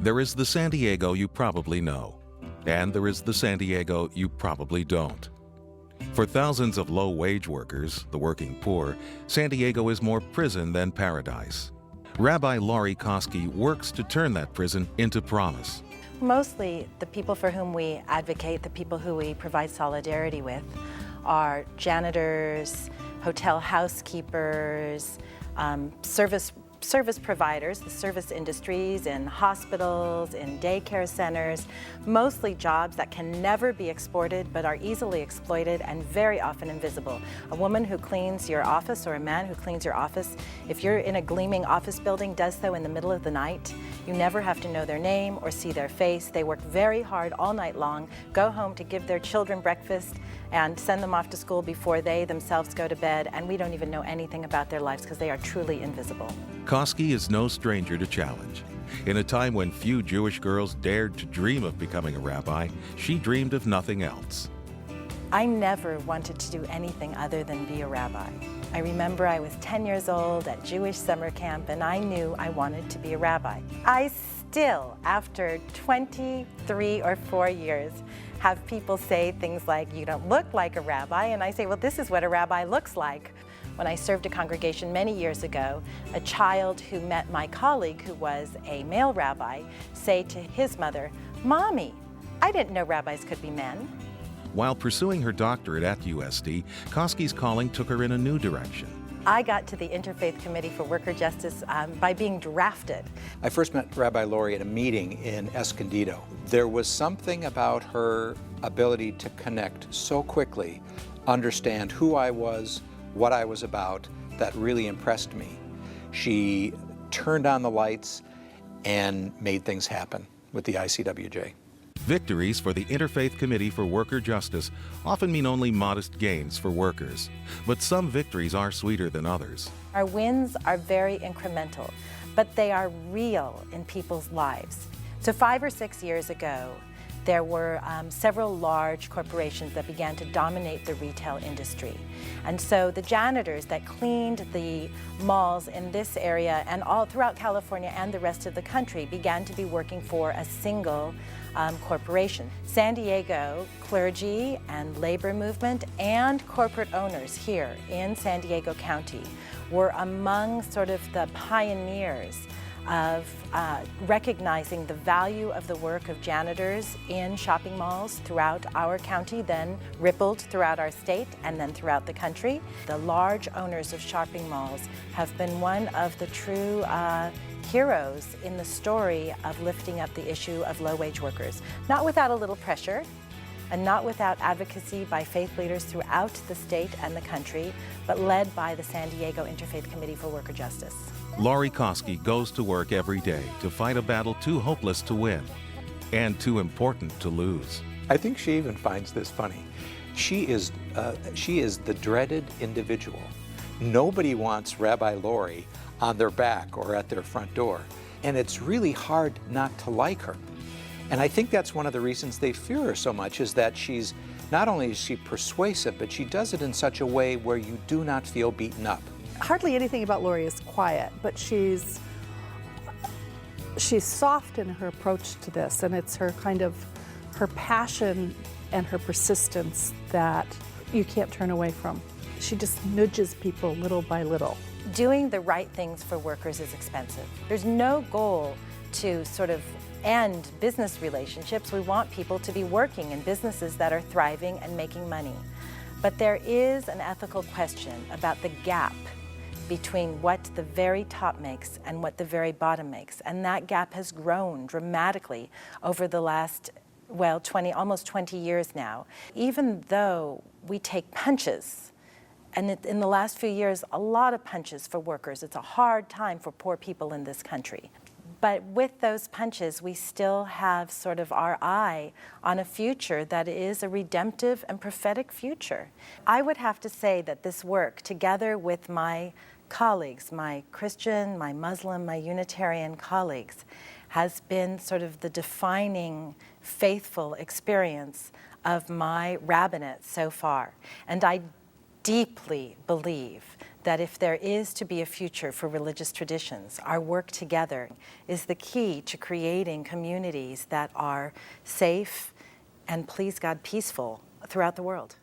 There is the San Diego you probably know, and there is the San Diego you probably don't. For thousands of low-wage workers, the working poor, San Diego is more prison than paradise. Rabbi Laurie Coskey works to turn that prison into promise. Mostly the people for whom we advocate, the people who we provide solidarity with, are janitors, hotel housekeepers, service providers, the service industries in hospitals, in daycare centers, mostly jobs that can never be exported but are easily exploited and very often invisible. A woman who cleans your office or a man who cleans your office, if you're in a gleaming office building, does so in the middle of the night. You never have to know their name or see their face. They work very hard all night long, go home to give their children breakfast and send them off to school before they themselves go to bed, and we don't even know anything about their lives because they are truly invisible. Coskey is no stranger to challenge. In a time when few Jewish girls dared to dream of becoming a rabbi, she dreamed of nothing else. I never wanted to do anything other than be a rabbi. I remember I was 10 years old at Jewish summer camp, and I knew I wanted to be a rabbi. I still, after 23 or 4 years, have people say things like, "You don't look like a rabbi," and I say, well, this is what a rabbi looks like. When I served a congregation many years ago, a child who met my colleague, who was a male rabbi, say to his mother, "Mommy, I didn't know rabbis could be men." While pursuing her doctorate at USD, Coskey's calling took her in a new direction. I got to the Interfaith Committee for Worker Justice by being drafted. I first met Rabbi Laurie at a meeting in Escondido. There was something about her ability to connect so quickly, understand who I was, what I was about, that really impressed me. She turned on the lights and made things happen with the ICWJ. Victories for the Interfaith Committee for Worker Justice often mean only modest gains for workers, but some victories are sweeter than others. Our wins are very incremental, but they are real in people's lives. So 5 or 6 years ago, there were several large corporations that began to dominate the retail industry. And so the janitors that cleaned the malls in this area and all throughout California and the rest of the country began to be working for a single corporation. San Diego clergy and labor movement and corporate owners here in San Diego County were among sort of the pioneers of recognizing the value of the work of janitors in shopping malls throughout our county, then rippled throughout our state and then throughout the country. The large owners of shopping malls have been one of the true heroes in the story of lifting up the issue of low-wage workers, not without a little pressure and not without advocacy by faith leaders throughout the state and the country, but led by the San Diego Interfaith Committee for Worker Justice. Laurie Coskey goes to work every day to fight a battle too hopeless to win and too important to lose. I think she even finds this funny. She is the dreaded individual. Nobody wants Rabbi Laurie on their back or at their front door, and it's really hard not to like her. And I think that's one of the reasons they fear her so much, is that she's not only is she persuasive, but she does it in such a way where you do not feel beaten up. Hardly anything about Laurie is quiet, but she's soft in her approach to this, and it's her passion and her persistence that you can't turn away from. She just nudges people little by little. Doing the right things for workers is expensive. There's no goal to sort of end business relationships. We want people to be working in businesses that are thriving and making money. But there is an ethical question about the gap between what the very top makes and what the very bottom makes. And that gap has grown dramatically over the last, well, almost 20 years now. Even though we take punches, and in the last few years, a lot of punches for workers. It's a hard time for poor people in this country. But with those punches, we still have sort of our eye on a future that is a redemptive and prophetic future. I would have to say that this work, together with my colleagues, my Christian, my Muslim, my Unitarian colleagues, has been sort of the defining faithful experience of my rabbinate so far. And I deeply believe that if there is to be a future for religious traditions, our work together is the key to creating communities that are safe and, please God, peaceful throughout the world.